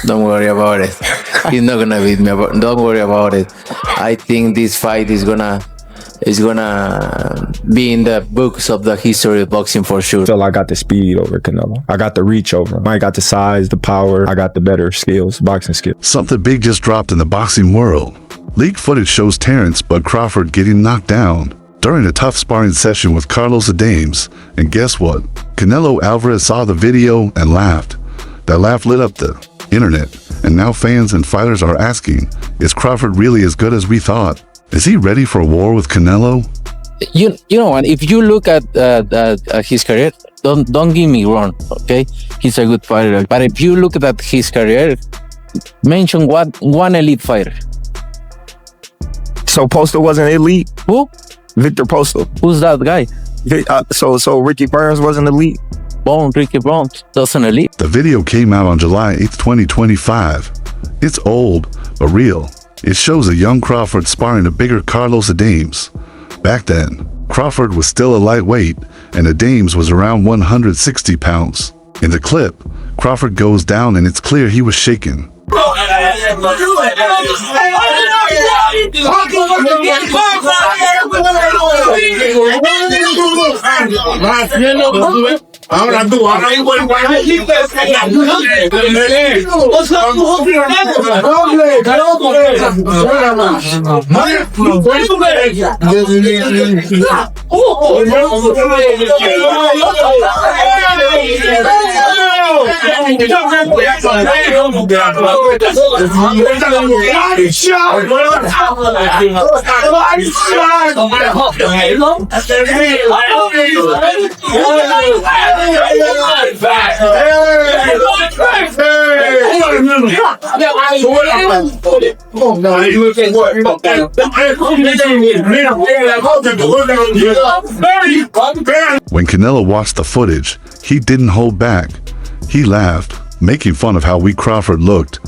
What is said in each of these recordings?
Don't worry about it. He's not gonna beat me. Don't worry about it. I think this fight is gonna be in the books of the history of boxing for sure. So I got the speed over Canelo. I got the reach over him. I got the size, the power. I got the better skills, boxing skills. Something big just dropped in the boxing world. Leaked footage shows Terence Bud Crawford getting knocked down during a tough sparring session with Carlos Adames. And guess what? Canelo Alvarez saw the video and laughed. That laugh lit up the internet, and now fans and fighters are asking, is Crawford really as good as we thought? Is he ready for a war with Canelo? You know, and if you look at his career, don't get me wrong, okay? He's a good fighter, but if you look at his career, mention one elite fighter. So Postal wasn't elite? Who? Victor Postal. Who's that guy? So Ricky Burns wasn't elite? Ricky Burns doesn't elite. The video came out on July 8th, 2025. It's old, but real. It shows a young Crawford sparring a bigger Carlos Adames. Back then, Crawford was still a lightweight, and Adames was around 160 pounds. In the clip, Crawford goes down and it's clear he was shaken. Ahora tú, ahora igual, When Canelo watched the footage, he didn't hold back. He laughed, making fun of how weak Crawford looked.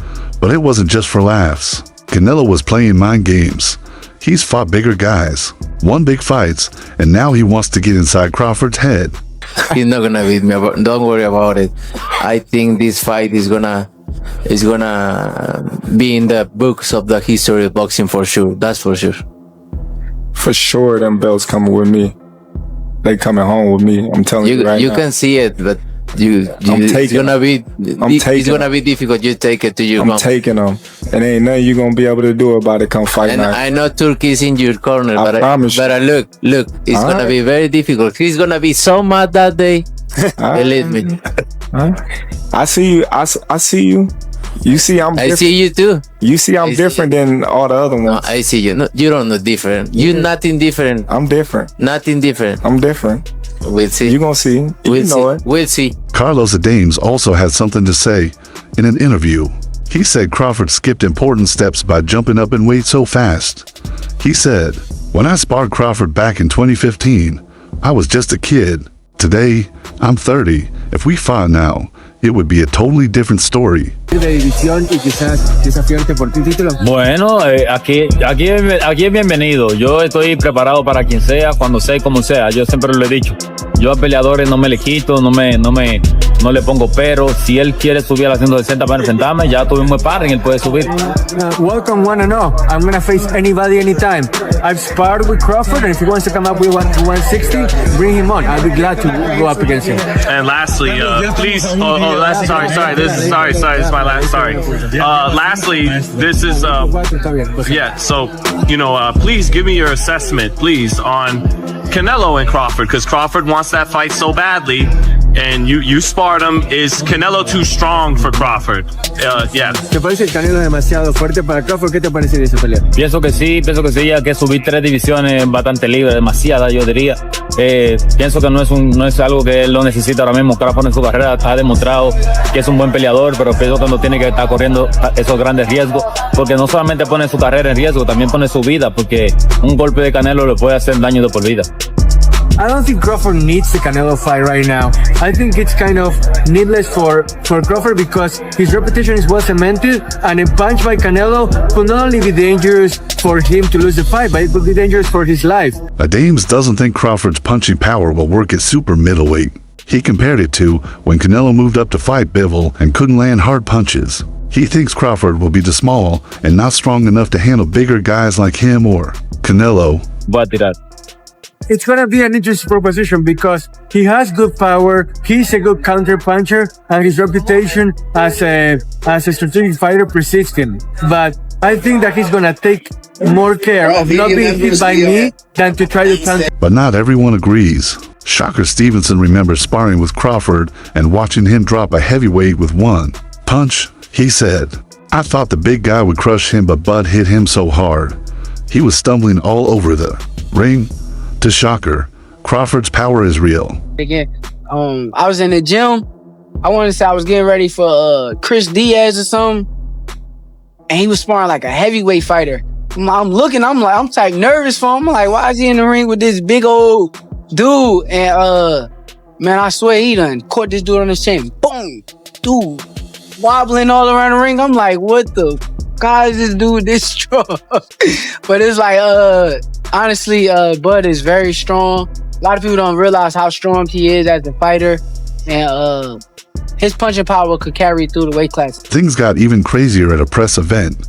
But it wasn't just for laughs. Canelo was playing mind games. He's fought bigger guys, won big fights, and now he wants to get inside Crawford's head. He's not gonna beat me. Don't worry about it. I think this fight is gonna be in the books of the history of boxing for sure. That's for sure. For sure, them belts coming with me. They coming home with me. I'm telling you right now. You can see it, but it's gonna be difficult. You take it to your mom. I'm taking them, and ain't nothing you gonna be able to do about it. Come fight and night. I know Turkey is in your corner, I promise you. Look, it's All gonna right. be very difficult. He's gonna be so mad that day. Believe me. I see you. I see you. You see I'm different. I see you too. You see I'm different than all the other ones. No, I see you. No, you don't know different. You're nothing different. I'm different. Nothing different. I'm different. We'll see. You gonna see. We'll know see. it. We'll see. Carlos Adames also had something to say in an interview. He said Crawford skipped important steps by jumping up in weight so fast. He said, "When I sparred Crawford back in 2015, I was just a kid. Today, I'm 30. If we fought now, it would be a totally different story." Bueno, aquí es bienvenido. Yo estoy preparado para quien sea, cuando sea y como sea. Yo siempre lo he dicho. Yo a peleadores no me le quito, no le pongo pero. Si él quiere subir a las 160 para enfrentarme, ya tuvimos sparring, él puede subir. Welcome, one and all. I'm gonna face anybody anytime. I've sparred with Crawford, and if he wants to come up with 160, bring him on. I'll be glad to go up against him. And lastly, please. Sorry. This is my last. Sorry. Lastly, this is yeah. So please give me your assessment, please, on Canelo and Crawford, because Crawford wants that fight so badly, and you sparred him. Is Canelo too strong for Crawford? Yeah. ¿Te parece el Canelo demasiado fuerte para Crawford? ¿Qué te parece de esa pelea? Pienso que sí, ya que subí 3 divisiones bastante libre, demasiada, yo diría. Pienso que no es algo que él lo necesita ahora mismo. Crawford en su carrera ha demostrado que es un buen peleador, pero pienso que no tiene que estar corriendo esos grandes riesgos, porque no solamente pone su carrera en riesgo, también pone su vida, porque un golpe de Canelo le puede hacer daño de por vida. I don't think Crawford needs the Canelo fight right now. I think it's kind of needless for Crawford because his reputation is well cemented, and a punch by Canelo could not only be dangerous for him to lose the fight, but it could be dangerous for his life. Dames doesn't think Crawford's punching power will work at super middleweight. He compared it to when Canelo moved up to fight Bivol and couldn't land hard punches. He thinks Crawford will be too small and not strong enough to handle bigger guys like him or Canelo. Va a tirar. It's going to be an interesting proposition because he has good power, he's a good counter puncher, and his reputation as a strategic fighter precedes him. But I think that he's going to take more care of not being hit by me than to try to counter. But not everyone agrees. Shocker Stevenson remembers sparring with Crawford and watching him drop a heavyweight with one punch. He said, "I thought the big guy would crush him, but Bud hit him so hard. He was stumbling all over the ring." To Shocker, Crawford's power is real. Again, I was in the gym. I want to say I was getting ready for Chris Diaz or something, and he was sparring like a heavyweight fighter. I'm looking, I'm type nervous for him. I'm like, why is he in the ring with this big old dude? And man, I swear he done caught this dude on his chin. Boom, dude, wobbling all around the ring. I'm like, what the God is this dude this strong? But it's like, honestly, Bud is very strong. A lot of people don't realize how strong he is as a fighter, and his punching power could carry through the weight class. Things got even crazier at a press event.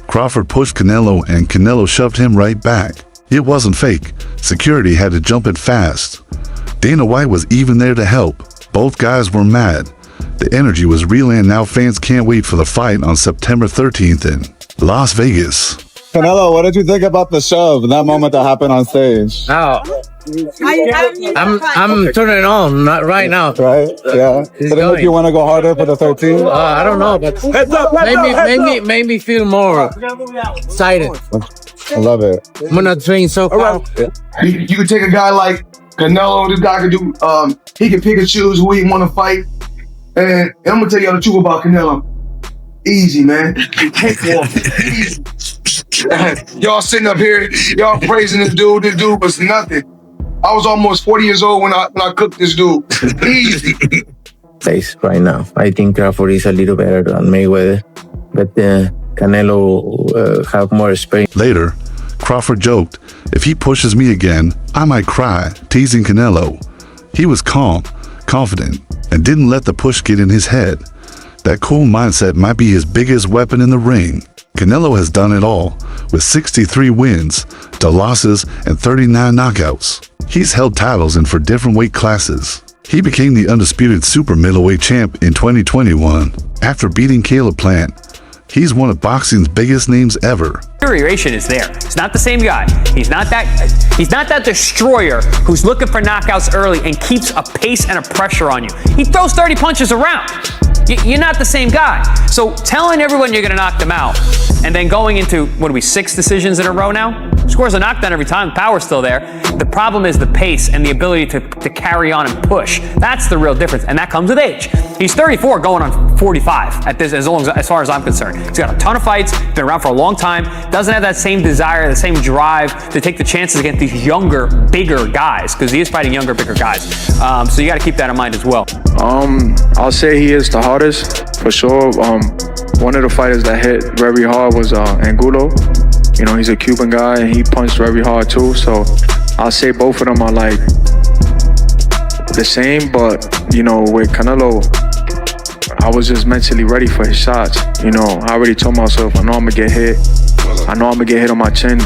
Crawford pushed Canelo and Canelo shoved him right back. It wasn't fake. Security had to jump it fast. Dana White was even there to help. Both guys were mad. The energy was real, and now fans can't wait for the fight on September 13th in Las Vegas. Canelo, what did you think about the shove, that moment that happened on stage? Now, I'm turning on, not right now. Right? Yeah. Did it make you want to go harder for the 13? I don't know, but made me feel more excited. I love it. I'm gonna train so far. You could take a guy like Canelo. This guy could do. He can pick and choose who he want to fight. And I'm gonna tell y'all the truth about Canelo. Easy, man. Easy. Y'all sitting up here, y'all praising this dude. This dude was nothing. I was almost 40 years old when I cooked this dude. Easy. Place right now. I think Crawford is a little better than Mayweather, but Canelo have more experience. Later, Crawford joked, "If he pushes me again, I might cry," teasing Canelo. He was calm, confident, and didn't let the push get in his head. That cool mindset might be his biggest weapon in the ring. Canelo has done it all, with 63 wins, 2 losses, and 39 knockouts. He's held titles in 4 different weight classes. He became the undisputed super middleweight champ in 2021 after beating Caleb Plant. He's one of boxing's biggest names ever. Deterioration is there. He's not the same guy. He's not that destroyer who's looking for knockouts early and keeps a pace and a pressure on you. He throws 30 punches around. You're not the same guy. So telling everyone you're going to knock them out and then going into, 6 decisions in a row now? Scores a knockdown every time, power's still there. The problem is the pace and the ability to carry on and push. That's the real difference, and that comes with age. He's 34 going on 45 at this, as far as I'm concerned. He's got a ton of fights, been around for a long time, doesn't have that same desire, the same drive to take the chances against these younger, bigger guys, because he is fighting younger, bigger guys. So you got to keep that in mind as well. I'll say he is the hardest, for sure. One of the fighters that hit very hard was Angulo. You know, he's a Cuban guy, and he punched very hard too. So I'll say both of them are like the same, but, you know, with Canelo, I was just mentally ready for his shots. You know, I already told myself, I know I'm gonna get hit. I know I'm gonna get hit on my chin,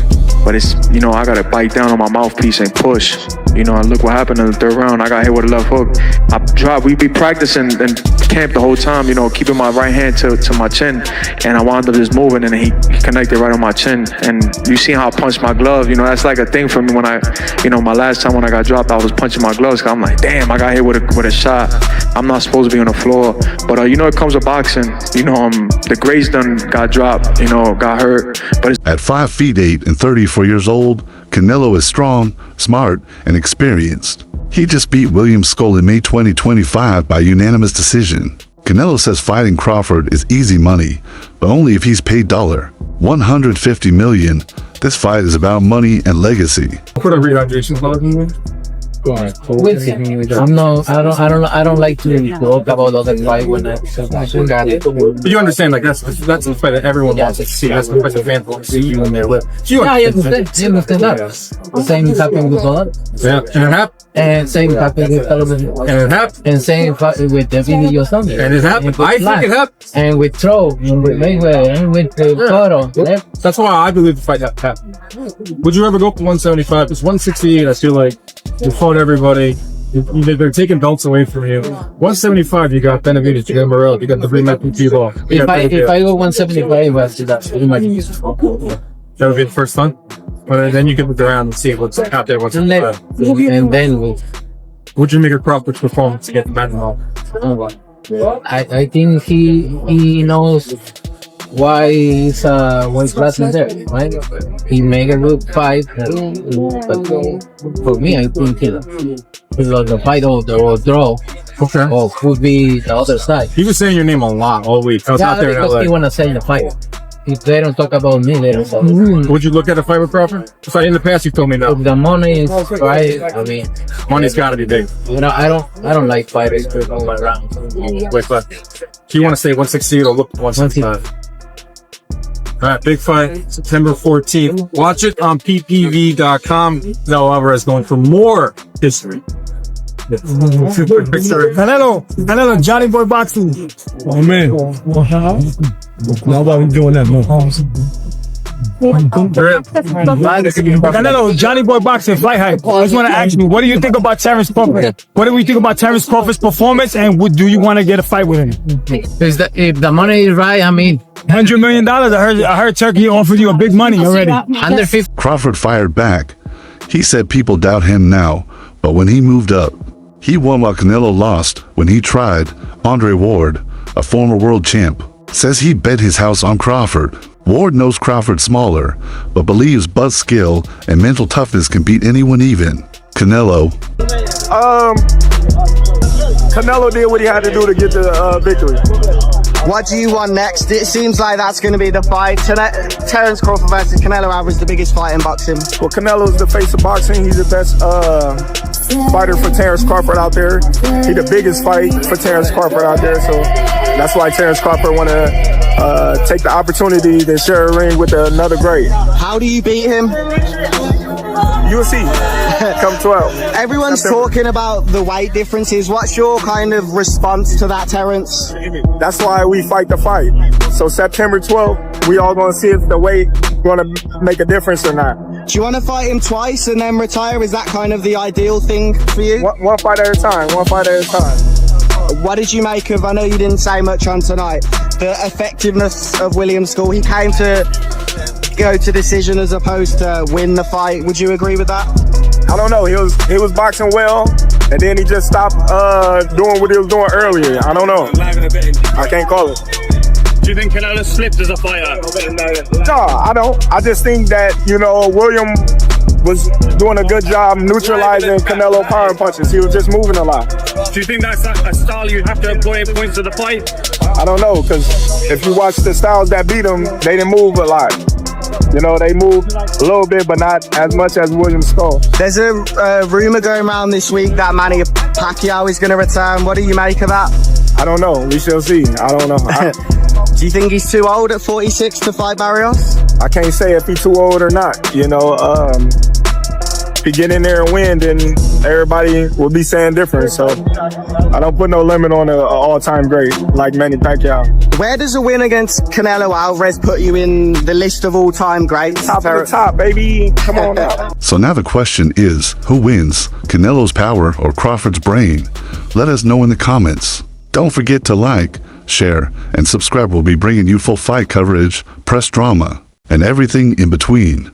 but it's, you know, I gotta bite down on my mouthpiece and push. You know, and look what happened in the 3rd round. I got hit with a left hook. I dropped. We be practicing in camp the whole time, you know, keeping my right hand to my chin, and I wound up just moving, and he connected right on my chin. And you see how I punched my glove. You know, that's like a thing for me when my last time when I got dropped, I was punching my gloves. I'm like, damn, I got hit with a shot. I'm not supposed to be on the floor, but you know, it comes with boxing. You know, the greats done got dropped. You know, got hurt. But at 5 feet 8 and 34 years old, Canelo is strong, smart, and experienced. He just beat William Scull in May 2025 by unanimous decision. Canelo says fighting Crawford is easy money, but only if he's paid $150 million. This fight is about money and legacy. Put a rehydration bottle in there. We'll see. I don't like to talk about other fight when I got it. But you understand, like that's the fight that everyone wants to see. That's the fight the fans want to see you in there with. I understand that. The same happened with Holland. Yeah, and it happened. And same happened with television. And it happened. And same with the video Sunday. And it happened. I think it happened. And with Troll, and with Mayweather, and with the photo. That's why I believe the fight happened. Would you ever go up to 175? It's 168. I feel like you fought everybody. They're taking belts away from you. 175, you got Benavidez, you got Morrell, you got the rematch with T-Law. If I go 175, that's pretty much. That would be the first one. But then you can look around and see what's out there. What's and then would you make a Crawford's performance to get the battle? I think he knows why he's wrestling there, right? He make a good fight, but for me, I think the fight or draw, or could be the other side. He was saying your name a lot all week. I was out there in LA. Because he wanna say the fight. If they don't talk about me, they don't talk about me. Would you look at a fight with Crawford? So in the past, you told me no. If the money is right, I mean, money's got to be big. You know, I don't like fighters to go around. Wait, but do you want to say 168 or look 165? All right, big fight, September 14th. Watch it on ppv.com. Canelo Alvarez going for more history. Canelo, Johnny Boy Boxing. Oh man. Nobody doing that, man. Canelo, Johnny Boy Boxing, Flight Hype. I just want to ask you, what do you think about Terence Crawford? What do we think about Terence Crawford's performance, and do you want to get a fight with him? If the money is right, I mean, $100 million. I heard Turkey offered you a big money already. Under 50. Crawford fired back. He said people doubt him now, but when he moved up, he won while Canelo lost when he tried. Andre Ward, a former world champ, says he bet his house on Crawford. Ward knows Crawford smaller, but believes buzz skill and mental toughness can beat anyone even. Canelo. Canelo did what he had to do to get the victory. What do you want next? It seems like that's going to be the fight. Terence Crawford versus Canelo Alvarez, the biggest fight in boxing. Well, Canelo's the face of boxing. He's the best fighter for Terence Crawford out there. He's the biggest fight for Terence Crawford out there. So that's why Terence Crawford want to take the opportunity to share a ring with another great. How do you beat him? You'll see. Come 12. Everyone's talking about the weight differences. What's your kind of response to that, Terence? That's why we fight the fight. So September 12th, we all gonna see if the weight gonna make a difference or not. Do you want to fight him twice and then retire? Is that kind of the ideal thing for you? One fight at a time. One fight at a time. What did you make of, I know you didn't say much on tonight, the effectiveness of William School? He came to go to decision as opposed to win the fight. Would you agree with that? I don't know. He was boxing well, and then he just stopped doing what he was doing earlier. I don't know. I can't call it. Do you think Canelo slipped as a fighter? No, I don't. I just think that, William was doing a good job neutralizing Canelo power punches. He was just moving a lot. Do you think that's a style you have to employ in points of the fight? I don't know, because if you watch the styles that beat him, they didn't move a lot. They moved a little bit, but not as much as William Skull. There's a rumor going around this week that Manny Pacquiao is going to return. What do you make of that? I don't know. We shall see. I don't know. Do you think he's too old at 46 to fight Barrios? I can't say if he's too old or not. If he get in there and win, then everybody will be saying different. So I don't put no limit on an all-time great like Manny Pacquiao. Where does a win against Canelo Alvarez put you in the list of all-time greats? Top of the top, baby. Come on now. So now the question is, who wins, Canelo's power or Crawford's brain? Let us know in the comments. Don't forget to like, share, and subscribe. We'll be bringing you full fight coverage, press drama, and everything in between.